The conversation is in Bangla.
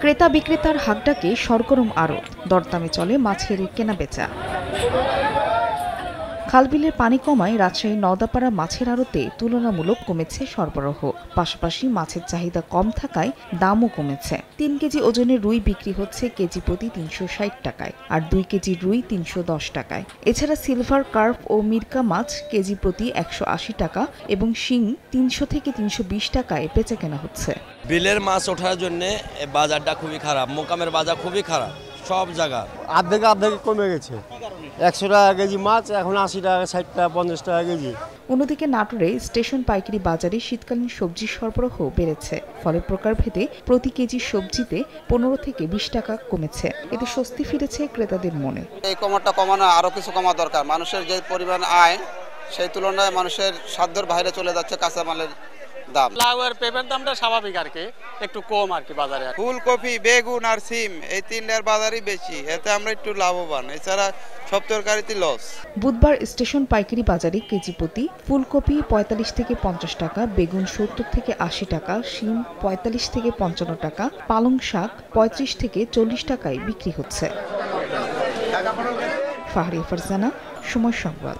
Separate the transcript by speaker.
Speaker 1: ক্রেতা বিক্রেতার হাকডাকে সরগরম আড়ত, দরদামে চলে মাছের কেনাবেচা। খালবিলের পানি কমায় রাজশাহী নওদাপাড়া মাছের আড়তে তুলনামূলক কমেছে সরবরাহ, পাশাপাশি মাছের চাহিদা কম থাকায় দামও কমেছে। ৩ কেজি ওজনের রুই বিক্রি হচ্ছে কেজি প্রতি ৩৬০ টাকায়, আর ২ কেজি রুই ৩১০ টাকায়। এছাড়া সিলভার কার্প ও মিরকা মাছ কেজি প্রতি ১৮০ টাকা এবং শিং ৩০০ থেকে ৩২০ টাকায় বেচা কেনা হচ্ছে।
Speaker 2: বিলের মাছ ওঠার জন্য বাজারটা খুবই খারাপ, মোকামের বাজার খুবই খারাপ সব জায়গা।
Speaker 3: আর্ধেক কমে গেছে। ১০০ টাকা কেজি মাছ এখন ৮০ টাকা, ৬০ টাকা, ৫০ টাকা কেজি।
Speaker 1: অন্যদিকে নাটোরে স্টেশন পাইকারি বাজারে শীতকালীন সবজি সরবরাহ বেড়েছে, ফলে প্রকারভেদে প্রতি কেজি সবজিতে ১৫ থেকে ২০ টাকা কমেছে। এতে স্বস্তি ফিরেছে ক্রেতাদের মনে।
Speaker 4: এই কমাটা কমানো আরো কিছু কমা দরকার। মানুষের যে পরিমাণ আয় সেই তুলনায় মানুষের সাধ্যের বাইরে চলে যাচ্ছে কাঁচামালের দাম।
Speaker 5: লাউয়ের পেঁপের দামটা স্বাভাবিক আর কি, একটু কম আর কি বাজারে।
Speaker 6: ফুলকপি, বেগুন আর সিম এই তিনটার বাজারই বেশি, এতে আমরা একটু লাভবান, এছাড়া সব তরকারিতে লস।
Speaker 1: বুধবার স্টেশন পাইকারি বাজারে কেজি প্রতি ফুলকপি ৪৫ থেকে ৫০ টাকা, বেগুন ৭০ থেকে ৮০ টাকা, শিম ৪৫ থেকে ৫৫ টাকা, পালং শাক ৩৫ থেকে ৪০ টাকায় বিক্রি হচ্ছে। ফাহরিয়া ফারজানা, সময় সংবাদ।